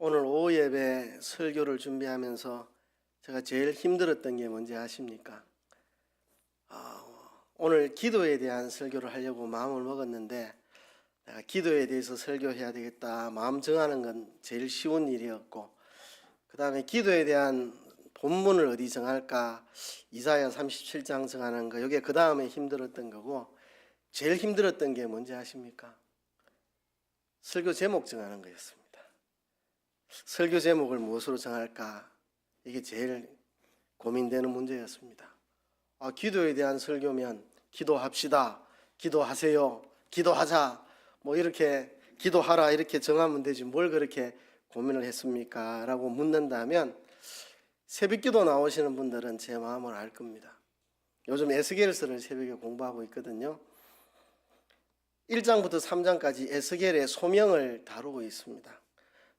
오늘 오후 예배 설교를 준비하면서 제가 제일 힘들었던 게 뭔지 아십니까? 오늘 기도에 대한 설교를 하려고 마음을 먹었는데 내가 기도에 대해서 설교해야 되겠다 마음 정하는 건 제일 쉬운 일이었고, 그 다음에 기도에 대한 본문을 어디 정할까, 이사야 37장 정하는 거, 이게 그 다음에 힘들었던 거고, 제일 힘들었던 게 뭔지 아십니까? 설교 제목 정하는 거였습니다. 설교 제목을 무엇으로 정할까, 이게 제일 고민되는 문제였습니다. 기도에 대한 설교면 기도합시다, 기도하세요, 기도하자, 뭐 이렇게 기도하라 이렇게 정하면 되지 뭘 그렇게 고민을 했습니까? 라고 묻는다면 새벽기도 나오시는 분들은 제 마음을 알 겁니다. 요즘 에스겔서를 새벽에 공부하고 있거든요. 1장부터 3장까지 에스겔의 소명을 다루고 있습니다.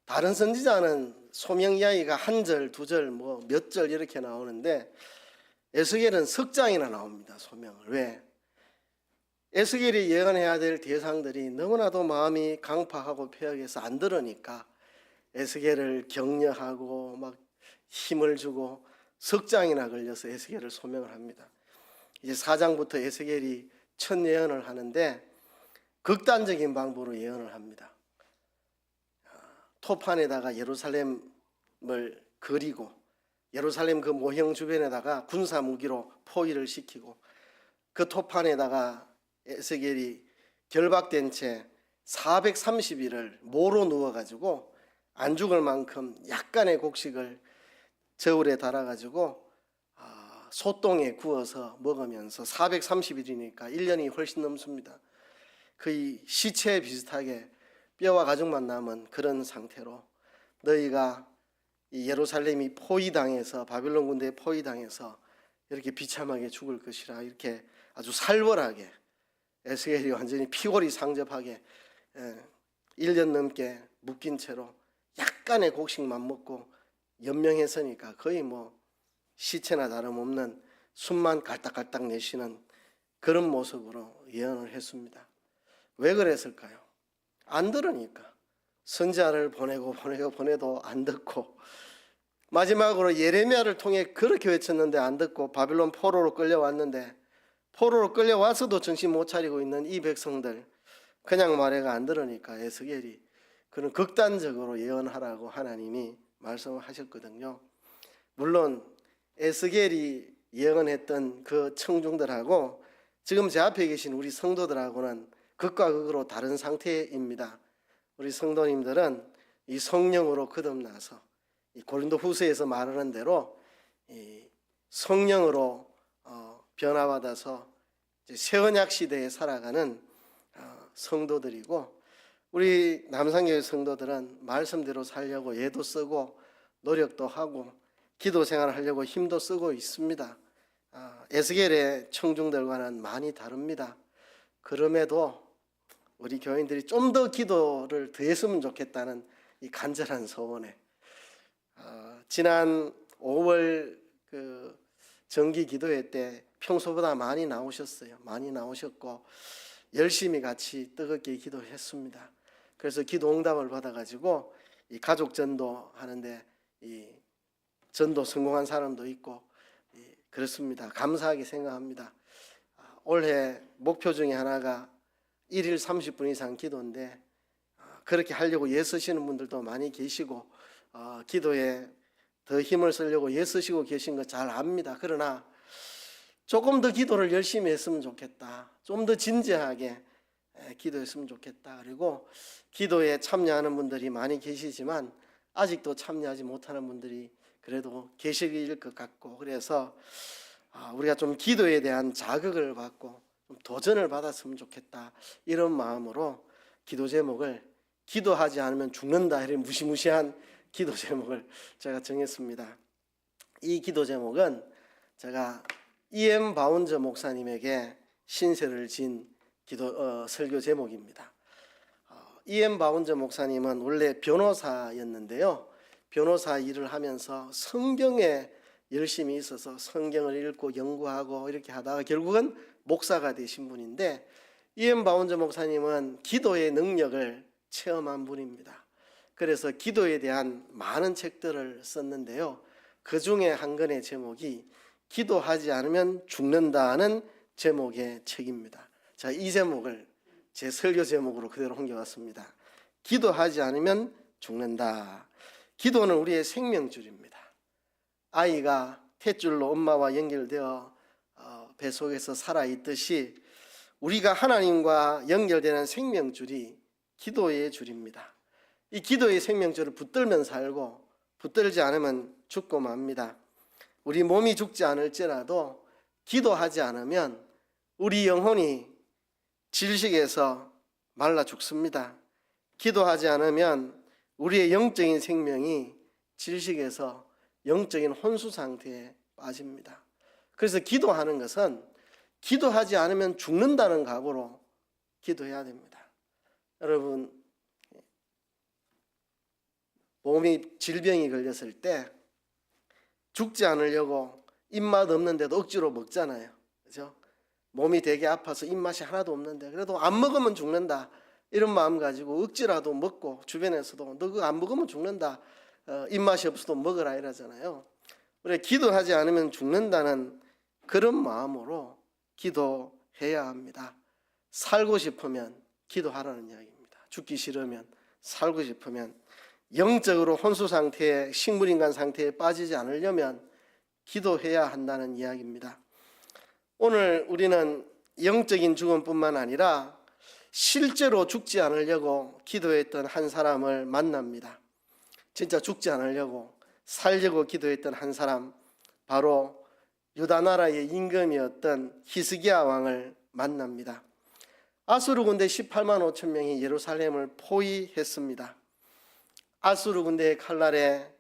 다른 선지자는 소명 이야기가 한 절, 두 절, 뭐 몇 절 이렇게 나오는데 에스겔은 석 장이나 나옵니다. 소명을. 왜? 에스겔이 예언해야 될 대상들이 너무나도 마음이 강팍하고 폐역해서 안 들으니까 에스겔을 격려하고 막 힘을 주고 석 장이나 걸려서 에스겔을 소명을 합니다. 이제 4장부터 에스겔이 첫 예언을 하는데 극단적인 방법으로 예언을 합니다. 토판에다가 예루살렘을 그리고 예루살렘 그 모형 주변에다가 군사 무기로 포위를 시키고 그 토판에다가 에스겔이 결박된 채 430일을 모로 누워가지고 안 죽을 만큼 약간의 곡식을 저울에 달아가지고 소똥에 구워서 먹으면서 430일이니까 1년이 훨씬 넘습니다. 거의 시체에 비슷하게 뼈와 가죽만 남은 그런 상태로 너희가 이 예루살렘이 포위당해서 바빌론 군대에 포위당해서 이렇게 비참하게 죽을 것이라, 이렇게 아주 살벌하게 에스겔이 완전히 피골이 상접하게 1년 넘게 묶인 채로 약간의 곡식만 먹고 연명했으니까 거의 뭐 시체나 다름없는 숨만 갈딱갈딱 내쉬는 그런 모습으로 예언을 했습니다. 왜 그랬을까요? 안 들으니까. 선지자를 보내도 안 듣고, 마지막으로 예레미야를 통해 그렇게 외쳤는데 안 듣고 바빌론 포로로 끌려왔는데 포로로 끌려와서도 정신 못 차리고 있는 이 백성들, 그냥 말해가 안 들으니까 에스겔이 그런 극단적으로 예언하라고 하나님이 말씀을 하셨거든요. 물론 에스겔이 예언했던 그 청중들하고 지금 제 앞에 계신 우리 성도들하고는 극과 극으로 다른 상태입니다. 우리 성도님들은 이 성령으로 거듭나서 이 고린도 후서에서 말하는 대로 이 성령으로 변화받아서 새 언약 시대에 살아가는 성도들이고, 우리 남산교회 성도들은 말씀대로 살려고 애도 쓰고 노력도 하고 기도 생활을 하려고 힘도 쓰고 있습니다. 에스겔의 청중들과는 많이 다릅니다. 그럼에도 우리 교인들이 좀 더 기도를 더 했으면 좋겠다는 이 간절한 소원에 지난 5월 그 정기 기도회 때 평소보다 많이 나오셨어요. 많이 나오셨고 열심히 같이 뜨겁게 기도했습니다. 그래서 기도 응답을 받아가지고 이 가족 전도 하는데 이 전도 성공한 사람도 있고 그렇습니다. 감사하게 생각합니다. 올해 목표 중에 하나가 1일 30분 이상 기도인데 그렇게 하려고 애쓰시는 분들도 많이 계시고 기도에 더 힘을 쓰려고 애쓰시고 계신 거 잘 압니다. 그러나 조금 더 기도를 열심히 했으면 좋겠다, 좀 더 진지하게 기도했으면 좋겠다, 그리고 기도에 참여하는 분들이 많이 계시지만 아직도 참여하지 못하는 분들이 그래도 계실 것 같고, 그래서 우리가 좀 기도에 대한 자극을 받고 좀 도전을 받았으면 좋겠다, 이런 마음으로 기도 제목을 기도하지 않으면 죽는다, 이런 무시무시한 기도 제목을 제가 정했습니다. 이 기도 제목은 제가 E.M. 바운저 목사님에게 신세를 진 설교 제목입니다. E.M. 바운저 목사님은 원래 변호사였는데요, 변호사 일을 하면서 성경에 열심히 있어서 성경을 읽고 연구하고 이렇게 하다가 결국은 목사가 되신 분인데, E.M. 바운저 목사님은 기도의 능력을 체험한 분입니다. 그래서 기도에 대한 많은 책들을 썼는데요. 그 중에 한 권의 제목이 기도하지 않으면 죽는다는 제목의 책입니다. 자, 이 제목을 제 설교 제목으로 그대로 옮겨왔습니다. 기도하지 않으면 죽는다. 기도는 우리의 생명줄입니다. 아이가 탯줄로 엄마와 연결되어 배 속에서 살아있듯이 우리가 하나님과 연결되는 생명줄이 기도의 줄입니다. 이 기도의 생명줄을 붙들면 살고 붙들지 않으면 죽고 맙니다. 우리 몸이 죽지 않을지라도 기도하지 않으면 우리 영혼이 질식해서 말라 죽습니다. 기도하지 않으면 우리의 영적인 생명이 질식해서 영적인 혼수 상태에 빠집니다. 그래서 기도하는 것은 기도하지 않으면 죽는다는 각오로 기도해야 됩니다. 여러분, 몸이 질병이 걸렸을 때 죽지 않으려고 입맛 없는데도 억지로 먹잖아요. 그죠? 몸이 되게 아파서 입맛이 하나도 없는데 그래도 안 먹으면 죽는다 이런 마음 가지고 억지라도 먹고 주변에서도 너 그거 안 먹으면 죽는다, 입맛이 없어도 먹으라 이러잖아요. 우리가 기도하지 않으면 죽는다는 그런 마음으로 기도해야 합니다. 살고 싶으면 기도하라는 이야기입니다. 죽기 싫으면, 살고 싶으면, 영적으로 혼수 상태에, 식물인간 상태에 빠지지 않으려면 기도해야 한다는 이야기입니다. 오늘 우리는 영적인 죽음뿐만 아니라 실제로 죽지 않으려고 기도했던 한 사람을 만납니다. 진짜 죽지 않으려고 살려고 기도했던 한 사람, 바로 유다 나라의 임금이었던 히스기야 왕을 만납니다. 아수르 군대 18만 5천 명이 예루살렘을 포위했습니다. 아수르 군대의 칼날에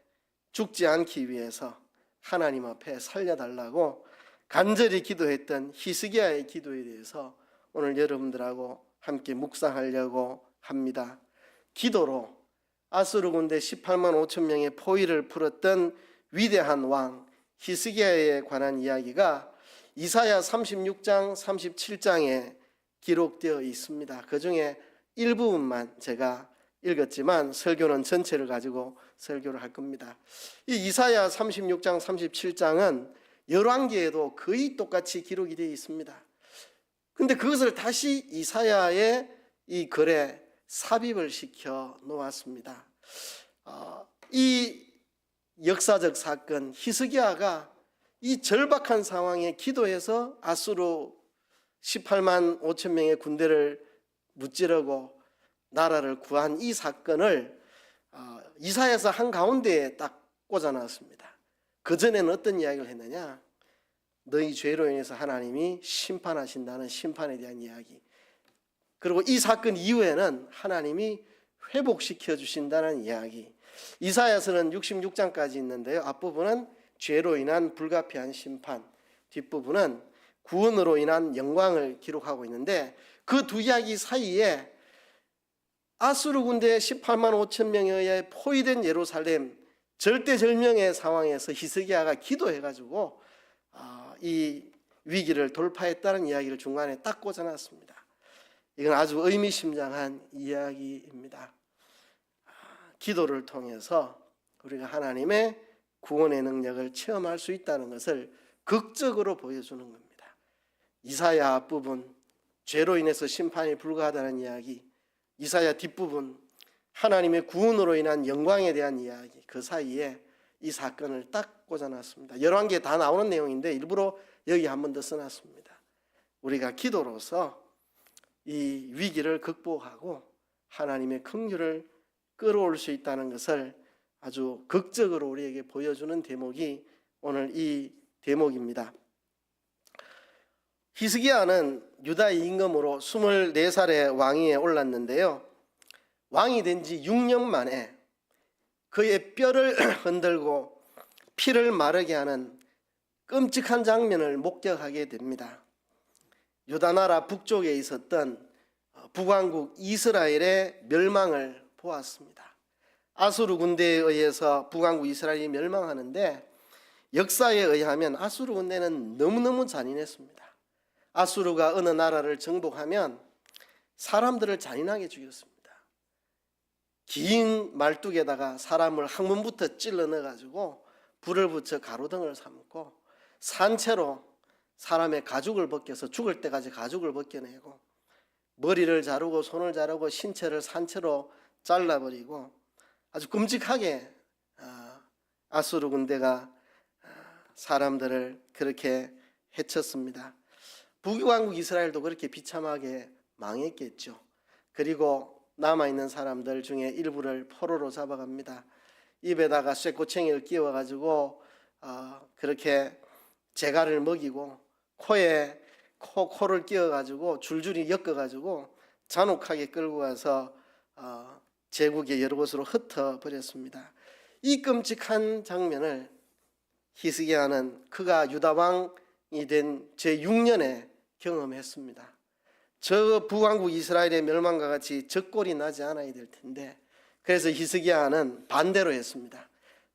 죽지 않기 위해서 하나님 앞에 살려달라고 간절히 기도했던 히스기야의 기도에 대해서 오늘 여러분들하고 함께 묵상하려고 합니다. 기도로 아수르 군대 18만 5천 명의 포위를 풀었던 위대한 왕 히스기야에 관한 이야기가 이사야 36장 37장에 기록되어 있습니다. 그 중에 일부분만 제가 읽었지만 설교는 전체를 가지고 설교를 할 겁니다. 이 이사야 36장 37장은 열왕기에도 거의 똑같이 기록이 되어 있습니다. 근데 그것을 다시 이사야의 이 글에 삽입을 시켜 놓았습니다. 이 역사적 사건, 히스기야가 이 절박한 상황에 기도해서 아수르 18만 5천 명의 군대를 무찌르고 나라를 구한 이 사건을 이사야서 한가운데에 딱 꽂아놨습니다. 그전에는 어떤 이야기를 했느냐? 너희 죄로 인해서 하나님이 심판하신다는 심판에 대한 이야기, 그리고 이 사건 이후에는 하나님이 회복시켜 주신다는 이야기. 이사야서는 66장까지 있는데요. 앞부분은 죄로 인한 불가피한 심판, 뒷부분은 구원으로 인한 영광을 기록하고 있는데 그 두 이야기 사이에 아수르 군대 18만 5천 명에 의해 포위된 예루살렘 절대절명의 상황에서 히스기야가 기도해가지고 이 위기를 돌파했다는 이야기를 중간에 딱 꽂아놨습니다. 이건 아주 의미심장한 이야기입니다. 기도를 통해서 우리가 하나님의 구원의 능력을 체험할 수 있다는 것을 극적으로 보여주는 겁니다. 이사야 앞부분 죄로 인해서 심판이 불가하다는 이야기, 이사야 뒷부분 하나님의 구원으로 인한 영광에 대한 이야기, 그 사이에 이 사건을 딱 꽂아놨습니다. 열왕기에 다 나오는 내용인데 일부러 여기 한 번 더 써놨습니다. 우리가 기도로서 이 위기를 극복하고 하나님의 긍휼을 끌어올 수 있다는 것을 아주 극적으로 우리에게 보여주는 대목이 오늘 이 대목입니다. 히스기야는 유다의 임금으로 24살의 왕위에 올랐는데요. 왕이 된 지 6년 만에 그의 뼈를 흔들고 피를 마르게 하는 끔찍한 장면을 목격하게 됩니다. 유다 나라 북쪽에 있었던 북왕국 이스라엘의 멸망을 보았습니다. 아수르 군대에 의해서 북왕국 이스라엘이 멸망하는데 역사에 의하면 아수르 군대는 너무너무 잔인했습니다. 아수르가 어느 나라를 정복하면 사람들을 잔인하게 죽였습니다. 긴 말뚝에다가 사람을 항문부터 찔러 넣어가지고 불을 붙여 가로등을 삼고 산채로 사람의 가죽을 벗겨서 죽을 때까지 가죽을 벗겨내고 머리를 자르고 손을 자르고 신체를 산채로 잘라버리고 아주 끔찍하게 아수르 군대가 사람들을 그렇게 해쳤습니다. 북왕국 이스라엘도 그렇게 비참하게 망했겠죠. 그리고 남아있는 사람들 중에 일부를 포로로 잡아갑니다. 입에다가 쇠꼬챙이를 끼워가지고 그렇게 재갈을 먹이고 코에 코를 끼워가지고 줄줄이 엮어가지고 잔혹하게 끌고 가서 제국의 여러 곳으로 흩어버렸습니다. 이 끔찍한 장면을 히스기야는 그가 유다왕이 된 제6년에 경험했습니다. 저 북왕국 이스라엘의 멸망과 같이 적골이 나지 않아야 될 텐데, 그래서 히스기야는 반대로 했습니다.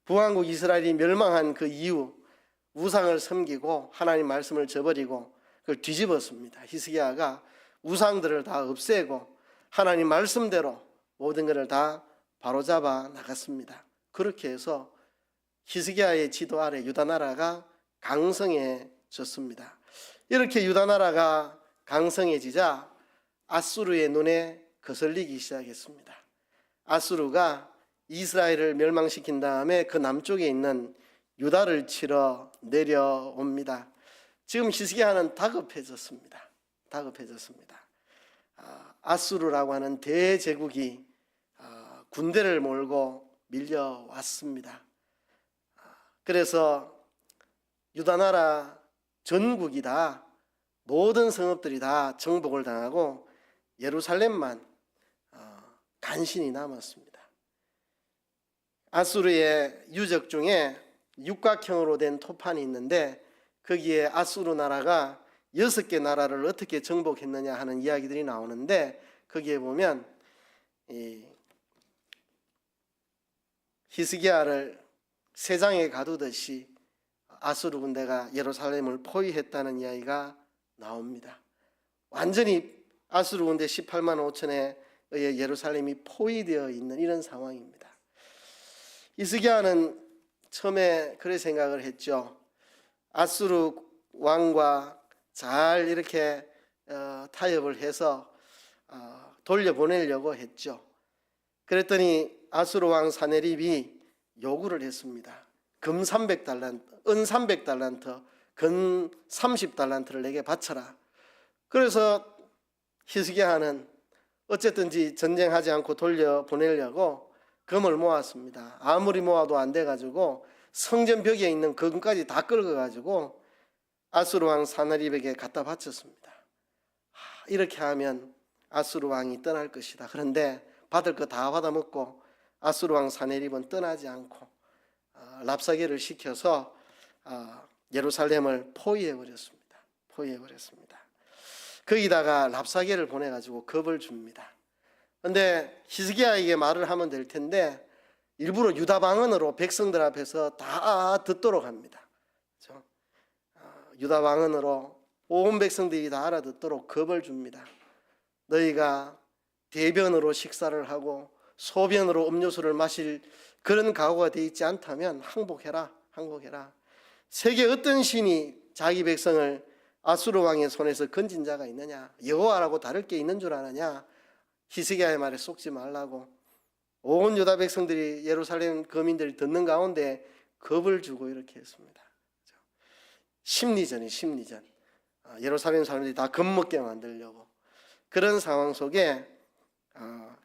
북왕국 이스라엘이 멸망한 그 이후 우상을 섬기고 하나님 말씀을 저버리고 그걸 뒤집었습니다. 히스기야가 우상들을 다 없애고 하나님 말씀대로 모든 것을 다 바로잡아 나갔습니다. 그렇게 해서 히스기야의 지도 아래 유다 나라가 강성해졌습니다. 이렇게 유다 나라가 강성해지자 아수르의 눈에 거슬리기 시작했습니다. 아수르가 이스라엘을 멸망시킨 다음에 그 남쪽에 있는 유다를 치러 내려옵니다. 지금 히스기야는 다급해졌습니다. 아수르라고 하는 대제국이 군대를 몰고 밀려왔습니다. 그래서 유다 나라 전국이 다 모든 성읍들이 다 정복을 당하고 예루살렘만 간신히 남았습니다. 아수르의 유적 중에 육각형으로 된 토판이 있는데 거기에 아수르 나라가 6개 나라를 어떻게 정복했느냐 하는 이야기들이 나오는데 거기에 보면 히스기야를 새 장에 가두듯이 아수르 군대가 예루살렘을 포위했다는 이야기가 나옵니다. 완전히 아수르 군대 18만 5천에 의해 예루살렘이 포위되어 있는 이런 상황입니다. 히스기야는 처음에 그런 생각을 했죠. 아수르 왕과 잘 이렇게 타협을 해서 돌려보내려고 했죠. 그랬더니 아수르 왕 사네립이 요구를 했습니다. 금 300달란트, 은 300달란트, 근 30달란트를 내게 바쳐라. 그래서 히스기야는 어쨌든지 전쟁하지 않고 돌려보내려고 금을 모았습니다. 아무리 모아도 안 돼가지고 성전 벽에 있는 금까지 다 긁어가지고 아수르 왕 사네립에게 갖다 바쳤습니다. 이렇게 하면 아수르 왕이 떠날 것이다. 그런데 받을 거 다 받아먹고 아수르 왕 사네립은 떠나지 않고 랍사게를 시켜서 예루살렘을 포위해버렸습니다. 거기다가 랍사게를 보내가지고 겁을 줍니다. 그런데 히스기야에게 말을 하면 될 텐데 일부러 유다 방언으로 백성들 앞에서 다 듣도록 합니다. 그렇죠? 유다 방언으로 온 백성들이 다 알아듣도록 겁을 줍니다. 너희가 대변으로 식사를 하고 소변으로 음료수를 마실 그런 각오가 되어 있지 않다면 항복해라. 세계 어떤 신이 자기 백성을 아수르 왕의 손에서 건진 자가 있느냐? 여호와라고 다를 게 있는 줄 아느냐? 히스기야의 말에 속지 말라고 온 유다 백성들이 예루살렘 거민들이 듣는 가운데 겁을 주고 이렇게 했습니다. 심리전. 예루살렘 사람들이 다 겁먹게 만들려고. 그런 상황 속에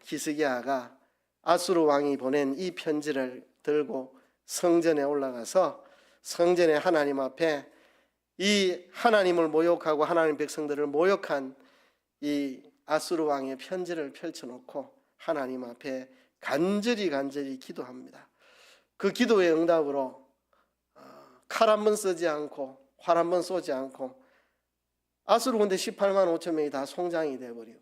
히스기야가 아수르 왕이 보낸 이 편지를 들고 성전에 올라가서 성전의 하나님 앞에 이 하나님을 모욕하고 하나님 백성들을 모욕한 이 아수르 왕의 편지를 펼쳐놓고 하나님 앞에 간절히 기도합니다. 그 기도의 응답으로 칼 한 번 쓰지 않고 활 한 번 쏘지 않고 아수르 군대 18만 5천 명이 다 송장이 되어버리고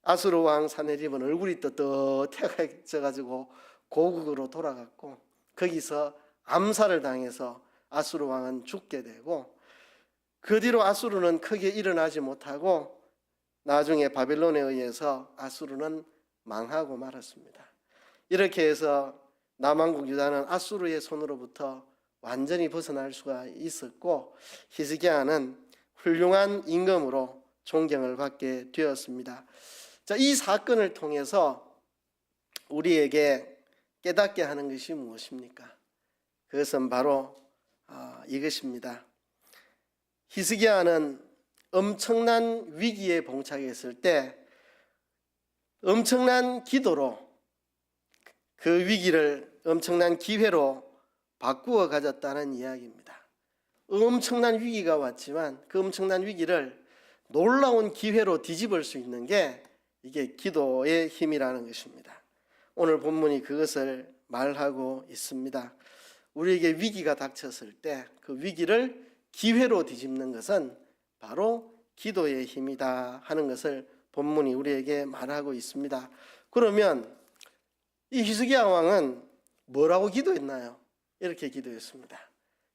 아수르 왕 사네립은 얼굴이 떳떳해져가지고 고국으로 돌아갔고 거기서 암살을 당해서 아수르 왕은 죽게 되고 그 뒤로 아수르는 크게 일어나지 못하고 나중에 바벨론에 의해서 아수르는 망하고 말았습니다. 이렇게 해서 남왕국 유다는 아수르의 손으로부터 완전히 벗어날 수가 있었고 히스기야는 훌륭한 임금으로 존경을 받게 되었습니다. 자, 이 사건을 통해서 우리에게 깨닫게 하는 것이 무엇입니까? 그것은 바로 이것입니다. 히스기야는 엄청난 위기에 봉착했을 때 엄청난 기도로 그 위기를 엄청난 기회로 바꾸어 가졌다는 이야기입니다. 엄청난 위기가 왔지만 그 엄청난 위기를 놀라운 기회로 뒤집을 수 있는 게 이게 기도의 힘이라는 것입니다. 오늘 본문이 그것을 말하고 있습니다. 우리에게 위기가 닥쳤을 때 그 위기를 기회로 뒤집는 것은 바로 기도의 힘이다 하는 것을 본문이 우리에게 말하고 있습니다. 그러면 이 히스기야 왕은 뭐라고 기도했나요? 이렇게 기도했습니다.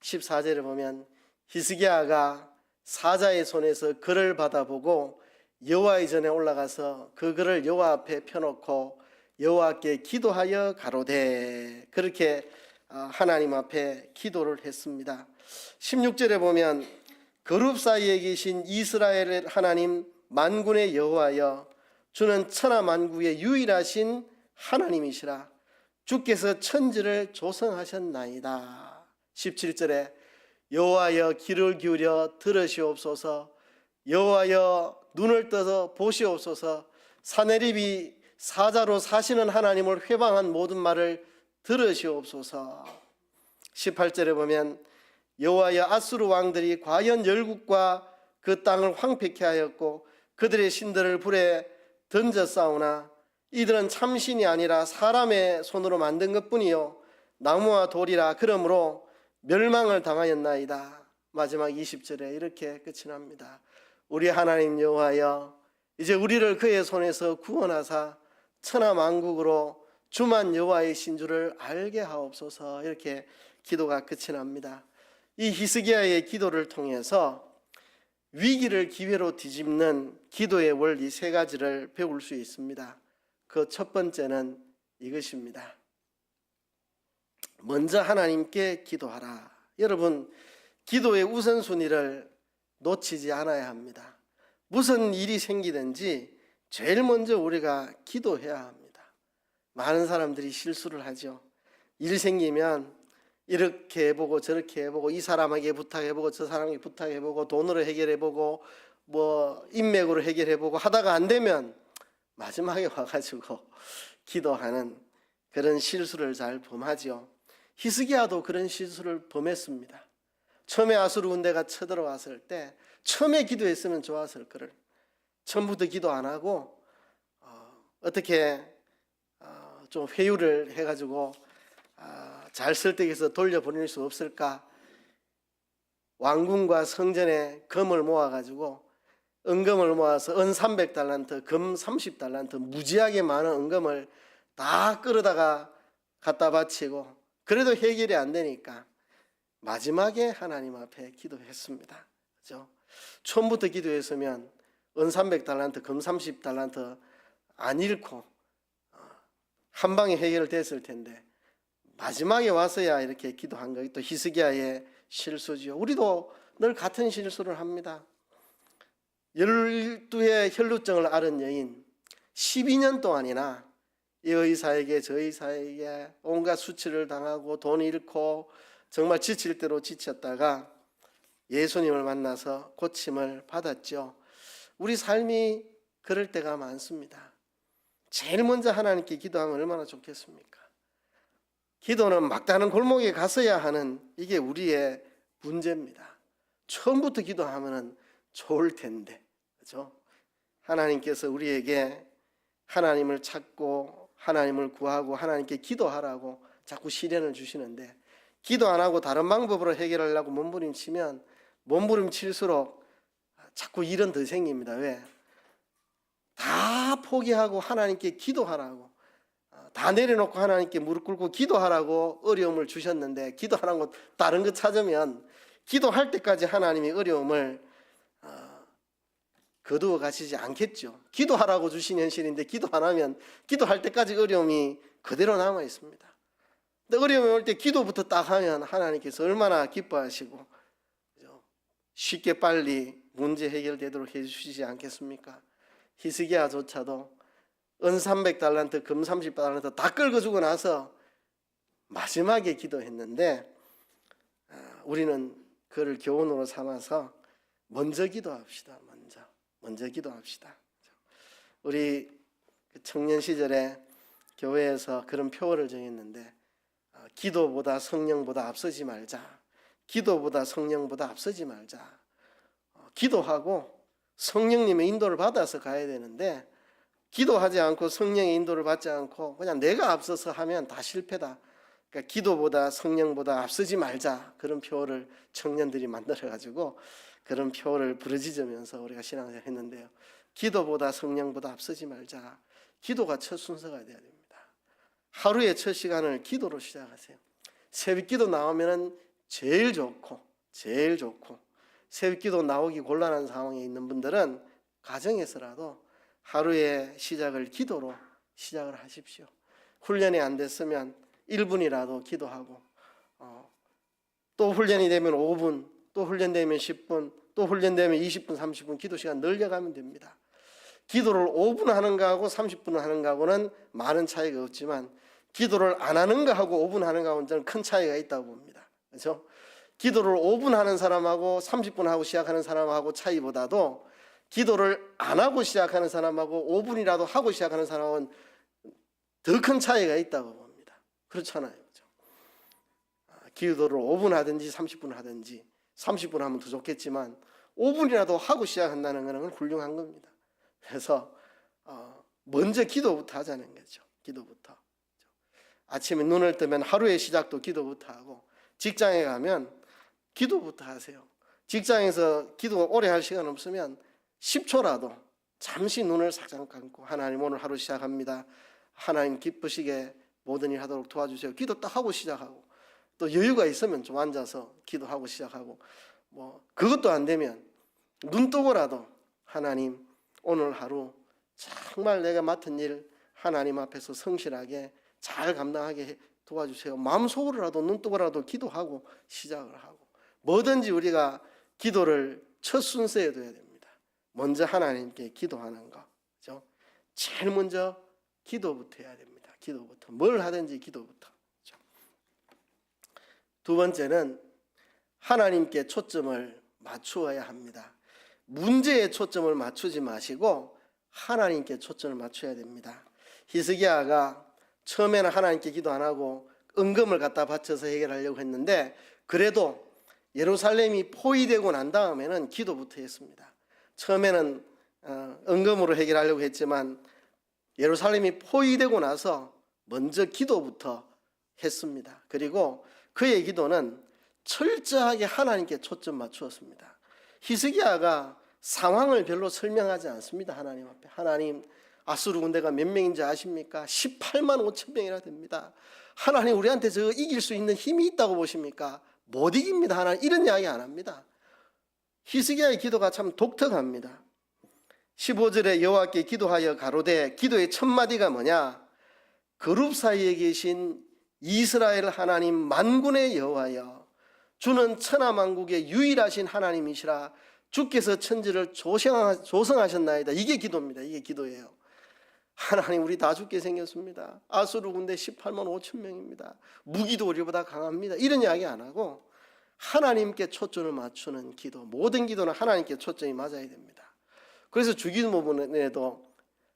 14절에 보면 히스기야가 사자의 손에서 글을 받아보고 여호와의 전에 올라가서 그 글을 여호와 앞에 펴놓고 여호와께 기도하여 가로되, 그렇게 하나님 앞에 기도를 했습니다. 16절에 보면 거룹 사이에 계신 이스라엘의 하나님 만군의 여호와여, 주는 천하 만국의 유일하신 하나님이시라. 주께서 천지를 조성하셨나이다. 17절에 여호와여 귀를 기울여 들으시옵소서, 여호와여 눈을 떠서 보시옵소서, 사내립이 사자로 사시는 하나님을 회방한 모든 말을 들으시옵소서. 18절에 보면 여호와여 아수르 왕들이 과연 열국과 그 땅을 황폐케 하였고 그들의 신들을 불에 던졌사오나 이들은 참신이 아니라 사람의 손으로 만든 것뿐이요 나무와 돌이라. 그러므로 멸망을 당하였나이다. 마지막 20절에 이렇게 끝이 납니다. 우리 하나님 여호와여, 이제 우리를 그의 손에서 구원하사 천하 만국으로 주만 여호와의 신주를 알게 하옵소서. 이렇게 기도가 끝이 납니다. 이 히스기야의 기도를 통해서 위기를 기회로 뒤집는 기도의 원리 세 가지를 배울 수 있습니다. 그 첫 번째는 이것입니다. 먼저 하나님께 기도하라. 여러분, 기도의 우선순위를 놓치지 않아야 합니다. 무슨 일이 생기든지 제일 먼저 우리가 기도해야 합니다. 많은 사람들이 실수를 하죠. 일 생기면 이렇게 해보고 저렇게 해보고 이 사람에게 부탁해보고 저 사람에게 부탁해보고 돈으로 해결해보고 뭐 인맥으로 해결해보고 하다가 안 되면 마지막에 와가지고 기도하는 그런 실수를 잘 범하죠. 히스기야도 그런 실수를 범했습니다. 처음에 아수르 군대가 쳐들어왔을 때 처음에 기도했으면 좋았을 거를 처음부터 기도 안 하고 어떻게 좀 회유를 해가지고 잘 설득해서 돌려보낼 수 없을까. 왕궁과 성전에 금을 모아가지고 은금을 모아서 은 300달란트, 금 30달란트 무지하게 많은 은금을 다 끌어다가 갖다 바치고 그래도 해결이 안 되니까 마지막에 하나님 앞에 기도했습니다. 그렇죠? 처음부터 기도했으면 은 300달란트, 금 30달란트 안 잃고 한 방에 해결됐을 텐데 마지막에 와서야 이렇게 기도한 거. 또 히스기야의 실수죠. 우리도 늘 같은 실수를 합니다. 12의 혈루증을 앓은 여인 12년 동안이나 이 의사에게 저 의사에게 온갖 수치를 당하고 돈 잃고 정말 지칠 대로 지쳤다가 예수님을 만나서 고침을 받았죠. 우리 삶이 그럴 때가 많습니다. 제일 먼저 하나님께 기도하면 얼마나 좋겠습니까? 기도는 막다른 골목에 갔어야 하는 이게 우리의 문제입니다. 처음부터 기도하면 좋을 텐데, 그렇죠? 하나님께서 우리에게 하나님을 찾고 하나님을 구하고 하나님께 기도하라고 자꾸 시련을 주시는데 기도 안 하고 다른 방법으로 해결하려고 몸부림치면 몸부림칠수록 자꾸 일은 더 생깁니다. 왜? 다 포기하고 하나님께 기도하라고 다 내려놓고 하나님께 무릎 꿇고 기도하라고 어려움을 주셨는데 기도하라고 다른 거 찾으면 기도할 때까지 하나님이 어려움을 거두어 가시지 않겠죠. 기도하라고 주신 현실인데 기도 안 하면 기도할 때까지 어려움이 그대로 남아 있습니다. 근데 어려움이 올 때 기도부터 딱 하면 하나님께서 얼마나 기뻐하시고 쉽게 빨리 문제 해결되도록 해주시지 않겠습니까? 히스기야조차도 은 300달란트, 금 30달란트 다 끌어주고 나서 마지막에 기도했는데 우리는 그를 교훈으로 삼아서 먼저 기도합시다. 먼저 기도합시다. 우리 청년 시절에 교회에서 그런 표어를 정했는데 기도보다 성령보다 앞서지 말자. 기도보다 성령보다 앞서지 말자. 기도하고 성령님의 인도를 받아서 가야 되는데 기도하지 않고 성령의 인도를 받지 않고 그냥 내가 앞서서 하면 다 실패다. 그러니까 기도보다 성령보다 앞서지 말자. 그런 표어를 청년들이 만들어가지고 그런 표어를 부르짖으면서 우리가 신앙생활을 했는데요. 기도보다 성령보다 앞서지 말자. 기도가 첫 순서가 되어야 됩니다. 하루의 첫 시간을 기도로 시작하세요. 새벽기도 나오면 제일 좋고 새벽기도 나오기 곤란한 상황에 있는 분들은 가정에서라도 하루의 시작을 기도로 시작을 하십시오. 훈련이 안 됐으면 1분이라도 기도하고 또 훈련이 되면 5분, 또 훈련되면 10분, 또 훈련되면 20분, 30분 기도 시간 늘려가면 됩니다. 기도를 5분 하는 거하고 30분 하는 거하고는 많은 차이가 없지만 기도를 안 하는 거하고 5분 하는 거하고는 저는 큰 차이가 있다고 봅니다. 그렇죠? 기도를 5분 하는 사람하고 30분 하고 시작하는 사람하고 차이보다도 기도를 안 하고 시작하는 사람하고 5분이라도 하고 시작하는 사람은 더 큰 차이가 있다고 봅니다. 그렇잖아요. 그렇죠? 기도를 5분 하든지 30분 하든지 30분 하면 더 좋겠지만 5분이라도 하고 시작한다는 것은 훌륭한 겁니다. 그래서 먼저 기도부터 하자는 거죠. 기도부터. 아침에 눈을 뜨면 하루의 시작도 기도부터 하고 직장에 가면 기도부터 하세요. 직장에서 기도 오래 할 시간 없으면 10초라도 잠시 눈을 살짝 감고 하나님 오늘 하루 시작합니다. 하나님 기쁘시게 모든 일 하도록 도와주세요. 기도 딱 하고 시작하고 또 여유가 있으면 좀 앉아서 기도하고 시작하고 그것도 안 되면 눈 뜨고라도 하나님 오늘 하루 정말 내가 맡은 일 하나님 앞에서 성실하게 잘 감당하게 도와주세요. 마음속으로라도 눈 뜨고라도 기도하고 시작을 하고 뭐든지 우리가 기도를 첫 순서에 둬야 됩니다. 먼저 하나님께 기도하는 거. 그렇죠? 제일 먼저 기도부터 해야 됩니다. 기도부터. 뭘 하든지 기도부터. 그렇죠? 두 번째는 하나님께 초점을 맞추어야 합니다. 문제에 초점을 맞추지 마시고 하나님께 초점을 맞춰야 됩니다. 히스기야가 처음에는 하나님께 기도 안 하고 은금을 갖다 바쳐서 해결하려고 했는데 그래도 예루살렘이 포위되고 난 다음에는 기도부터 했습니다. 처음에는 은금으로 해결하려고 했지만 예루살렘이 포위되고 나서 먼저 기도부터 했습니다. 그리고 그의 기도는 철저하게 하나님께 초점 맞추었습니다. 히스기야가 상황을 별로 설명하지 않습니다. 하나님 앞에. 하나님 아수르 군대가 몇 명인지 아십니까? 18만 5천 명이나 됩니다. 하나님 우리한테 저 이길 수 있는 힘이 있다고 보십니까? 못 이깁니다. 하나님 이런 이야기 안 합니다. 히스기야의 기도가 참 독특합니다. 15절에 여호와께 기도하여 가로되 기도의 첫 마디가 뭐냐? 그룹 사이에 계신 이스라엘 하나님 만군의 여호와여 주는 천하만국의 유일하신 하나님이시라 주께서 천지를 조성하셨나이다. 이게 기도입니다. 이게 기도예요. 하나님 우리 다 죽게 생겼습니다. 아수르 군대 18만 5천 명입니다. 무기도 우리보다 강합니다. 이런 이야기 안 하고 하나님께 초점을 맞추는 기도. 모든 기도는 하나님께 초점이 맞아야 됩니다. 그래서 주기도 부분에도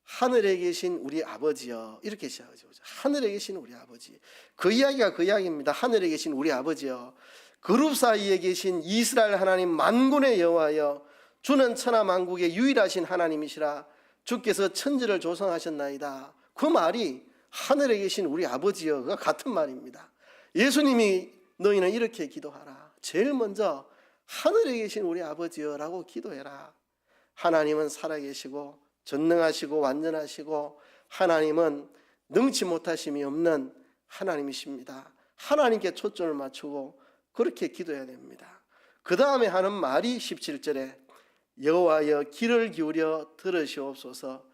하늘에 계신 우리 아버지여 이렇게 시작하죠. 하늘에 계신 우리 아버지. 그 이야기가 그 이야기입니다. 하늘에 계신 우리 아버지여 그룹 사이에 계신 이스라엘 하나님 만군의 여호와여 주는 천하만국의 유일하신 하나님이시라 주께서 천지를 조성하셨나이다. 그 말이 하늘에 계신 우리 아버지여가 같은 말입니다. 예수님이 너희는 이렇게 기도하라. 제일 먼저 하늘에 계신 우리 아버지여라고 기도해라. 하나님은 살아계시고 전능하시고 완전하시고 하나님은 능치 못하심이 없는 하나님이십니다. 하나님께 초점을 맞추고 그렇게 기도해야 됩니다. 그 다음에 하는 말이 17절에 여호와여 귀를 기울여 들으시옵소서.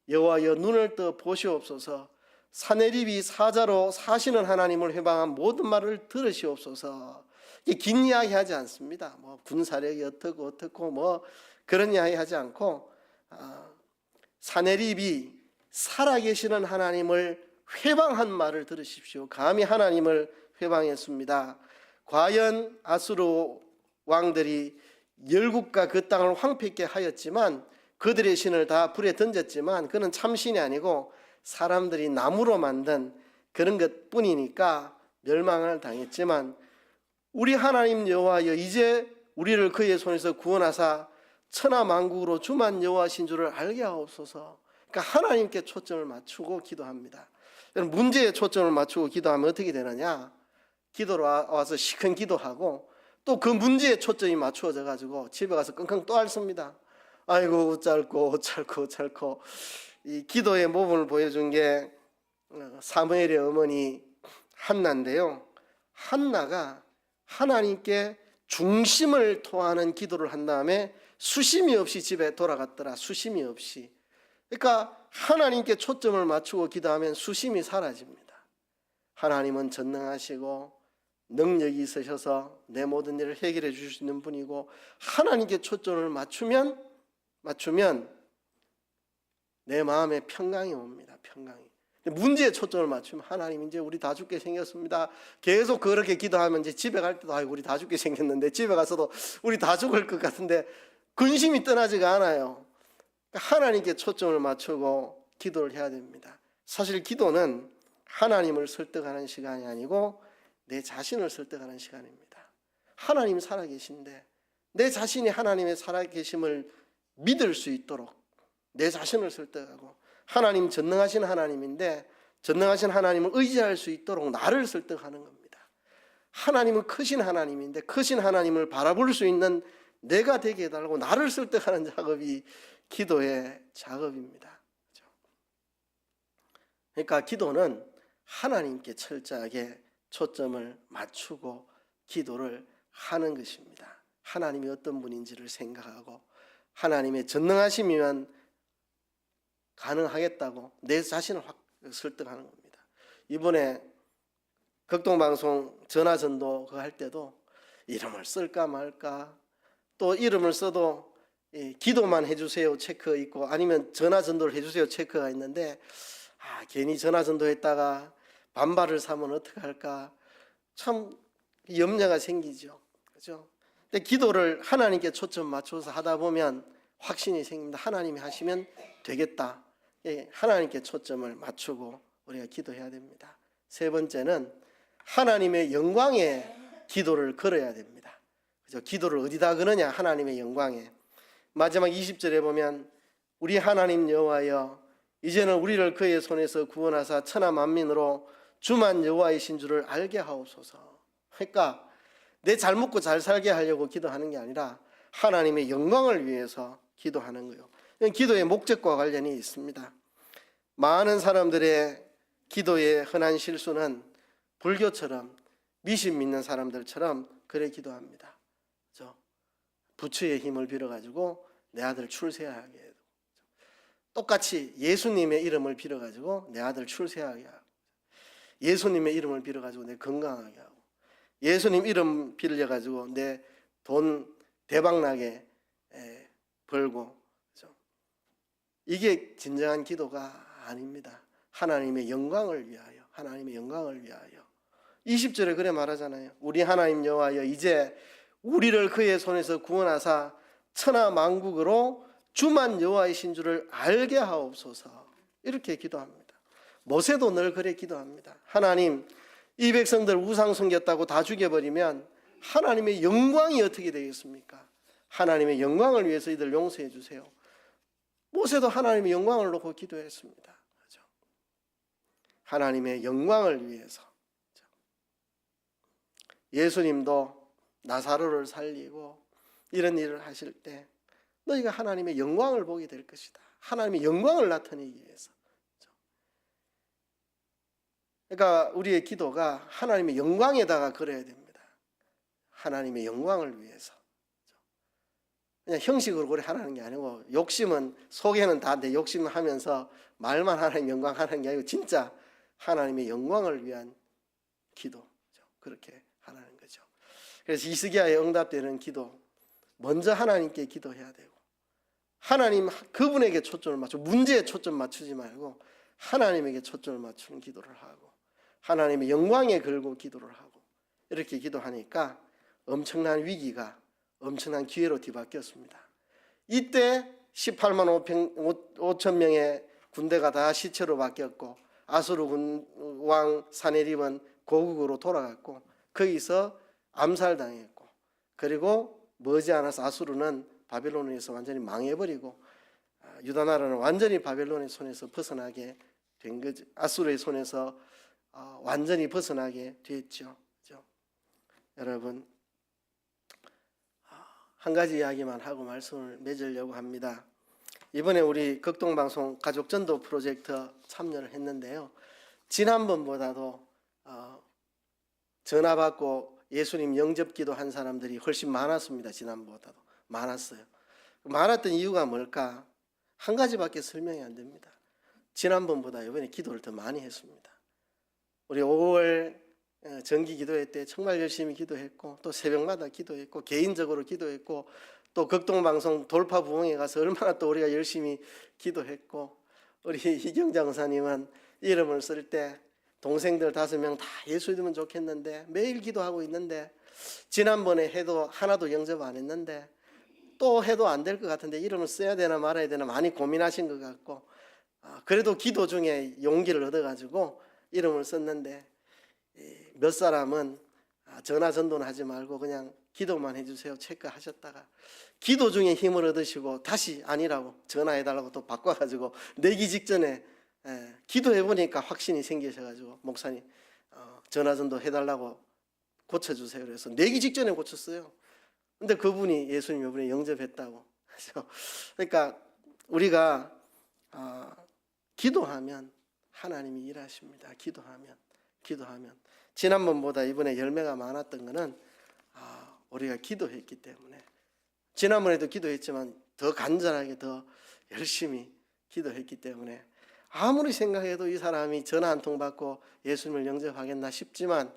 여호와여 눈을 떠 보시옵소서. 사내립이 사자로 사시는 하나님을 회방한 모든 말을 들으시옵소서. 이게 긴 이야기 하지 않습니다. 뭐 군사력이 어떻고 뭐 그런 이야기 하지 않고 사내립이 살아계시는 하나님을 회방한 말을 들으십시오. 감히 하나님을 회방했습니다. 과연 아수르 왕들이 열국과 그 땅을 황폐케 하였지만 그들의 신을 다 불에 던졌지만 그는 참신이 아니고 사람들이 나무로 만든 그런 것뿐이니까 멸망을 당했지만 우리 하나님 여호와여 이제 우리를 그의 손에서 구원하사 천하만국으로 주만 여호와신 줄을 알게 하옵소서. 그러니까 하나님께 초점을 맞추고 기도합니다. 문제에 초점을 맞추고 기도하면 어떻게 되느냐? 기도로 와서 시큰 기도하고 또 그 문제에 초점이 맞추어져 가지고 집에 가서 끙끙 또 앓습니다. 아이고 짧고 이 기도의 모범을 보여준 게 사무엘의 어머니 한나인데요. 한나가 하나님께 중심을 토하는 기도를 한 다음에 수심이 없이 집에 돌아갔더라. 수심이 없이. 그러니까 하나님께 초점을 맞추고 기도하면 수심이 사라집니다. 하나님은 전능하시고 능력이 있으셔서 내 모든 일을 해결해 주실 수 있는 분이고 하나님께 초점을 맞추면 내 마음에 평강이 옵니다. 평강이. 문제에 초점을 맞추면 하나님 이제 우리 다 죽게 생겼습니다. 계속 그렇게 기도하면 이제 집에 갈 때도 아이고 우리 다 죽게 생겼는데 집에 가서도 우리 다 죽을 것 같은데 근심이 떠나지가 않아요. 하나님께 초점을 맞추고 기도를 해야 됩니다. 사실 기도는 하나님을 설득하는 시간이 아니고 내 자신을 설득하는 시간입니다. 하나님 살아계신데 내 자신이 하나님의 살아계심을 믿을 수 있도록 내 자신을 설득하고 하나님 전능하신 하나님인데 전능하신 하나님을 의지할 수 있도록 나를 설득하는 겁니다. 하나님은 크신 하나님인데 크신 하나님을 바라볼 수 있는 내가 되게 해달라고 나를 설득하는 작업이 기도의 작업입니다. 그러니까 기도는 하나님께 철저하게 초점을 맞추고 기도를 하는 것입니다. 하나님이 어떤 분인지를 생각하고 하나님의 전능하심이면 가능하겠다고 내 자신을 확 설득하는 겁니다. 이번에 극동방송 전화전도 그거 할 때도 이름을 쓸까 말까 또 이름을 써도 기도만 해주세요 체크 있고 아니면 전화전도를 해주세요 체크가 있는데 괜히 전화전도 했다가 반발을 사면 어떡할까 참 염려가 생기죠. 그렇죠? 근데 기도를 하나님께 초점 맞춰서 하다 보면 확신이 생깁니다. 하나님이 하시면 되겠다. 하나님께 초점을 맞추고 우리가 기도해야 됩니다. 세 번째는 하나님의 영광에 기도를 걸어야 됩니다. 그죠? 기도를 어디다 거느냐? 하나님의 영광에. 마지막 20절에 보면 우리 하나님 여호와여 이제는 우리를 그의 손에서 구원하사 천하 만민으로 주만 여호와이신 줄을 알게 하옵소서. 그러니까 내 잘 먹고 잘 살게 하려고 기도하는 게 아니라 하나님의 영광을 위해서 기도하는 거예요. 기도의 목적과 관련이 있습니다. 많은 사람들의 기도의 흔한 실수는 불교처럼 미신 믿는 사람들처럼 그래 기도합니다. 그렇죠? 부처의 힘을 빌어가지고 내 아들 출세하게 해도 똑같이 예수님의 이름을 빌어가지고 내 아들 출세하게 하고 예수님의 이름을 빌어가지고 내 건강하게 하고 예수님 이름 빌려가지고 내 돈 대박나게 벌고 그렇죠? 이게 진정한 기도가 아닙니다. 하나님의 영광을 위하여 하나님의 영광을 위하여 20절에 그래 말하잖아요. 우리 하나님 여호와여 이제 우리를 그의 손에서 구원하사 천하 만국으로 주만 여호와이신 줄을 알게 하옵소서. 이렇게 기도합니다. 모세도 늘 그래 기도합니다. 하나님 이 백성들 우상 섬겼다고 다 죽여버리면 하나님의 영광이 어떻게 되겠습니까? 하나님의 영광을 위해서 이들 용서해 주세요. 모세도 하나님의 영광을 놓고 기도했습니다. 그렇죠? 하나님의 영광을 위해서. 그렇죠? 예수님도 나사로를 살리고 이런 일을 하실 때 너희가 하나님의 영광을 보게 될 것이다. 하나님의 영광을 나타내기 위해서. 그렇죠? 그러니까 우리의 기도가 하나님의 영광에다가 걸어야 됩니다. 하나님의 영광을 위해서. 그냥 형식으로 그래 하라는 게 아니고, 욕심은 속에는 다 내 욕심을 하면서 말만 하나님 영광 하는 게 아니고 진짜 하나님의 영광을 위한 기도, 그렇게 하라는 거죠. 그래서 히스기야에 응답되는 기도, 먼저 하나님께 기도해야 되고, 하나님 그분에게 초점을 맞추고 문제에 초점 맞추지 말고 하나님에게 초점을 맞추는 기도를 하고 하나님의 영광에 걸고 기도를 하고, 이렇게 기도하니까 엄청난 위기가 엄청난 기회로 뒤바뀌었습니다. 이때 18만 5천 명의 군대가 다 시체로 바뀌었고, 아수르 왕 사네립은 고국으로 돌아갔고 거기서 암살당했고, 그리고 머지않아서 아수르는 바벨론에서 완전히 망해버리고 유다 나라는 완전히 바벨론의 손에서 벗어나게 된 거죠. 아수르의 손에서 완전히 벗어나게 됐죠. 여러분, 한 가지 이야기만 하고 말씀을 맺으려고 합니다. 이번에 우리 극동방송 가족전도 프로젝트 참여를 했는데요, 지난번보다도 전화 받고 예수님 영접기도 한 사람들이 훨씬 많았습니다. 지난번보다도 많았어요. 많았던 이유가 뭘까? 한 가지밖에 설명이 안 됩니다. 지난번보다 이번에 기도를 더 많이 했습니다. 우리 5월 정기 기도회 때 정말 열심히 기도했고, 또 새벽마다 기도했고, 개인적으로 기도했고, 또 극동방송 돌파 부흥에 가서 얼마나 또 우리가 열심히 기도했고, 우리 이경장 의사님은 이름을 쓸 때 동생들 5명 다 예수 믿으면 좋겠는데 매일 기도하고 있는데, 지난번에 해도 하나도 영접 안 했는데 또 해도 안 될 것 같은데 이름을 써야 되나 말아야 되나 많이 고민하신 것 같고, 그래도 기도 중에 용기를 얻어가지고 이름을 썼는데, 몇 사람은 전화 전도는 하지 말고 그냥 기도만 해주세요 체크하셨다가 기도 중에 힘을 얻으시고 다시 아니라고 전화해달라고 또 바꿔가지고 내기 직전에 기도해보니까 확신이 생기셔가지고 목사님 전화 전도 해달라고 고쳐주세요 그래서 내기 직전에 고쳤어요. 근데 그분이 예수님 이번에 영접했다고. 그러니까 우리가 기도하면 하나님이 일하십니다. 기도하면 지난번보다 이번에 열매가 많았던 것은 우리가 기도했기 때문에, 지난번에도 기도했지만 더 간절하게 더 열심히 기도했기 때문에, 아무리 생각해도 이 사람이 전화 한 통 받고 예수님을 영접하겠나 싶지만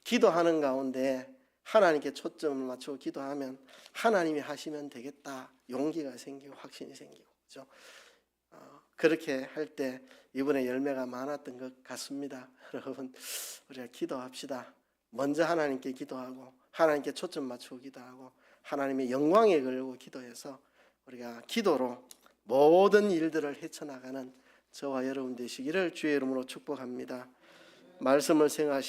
기도하는 가운데 하나님께 초점을 맞추고 기도하면 하나님이 하시면 되겠다 용기가 생기고 확신이 생기고, 그렇죠? 그렇게 할 때 이번에 열매가 많았던 것 같습니다. 여러분, 우리가 기도합시다. 먼저 하나님께 기도하고 하나님께 초점 맞추고 기도하고 하나님의 영광에 걸고 기도해서 우리가 기도로 모든 일들을 헤쳐나가는 저와 여러분 되시기를 주의 이름으로 축복합니다. 말씀을 생각하시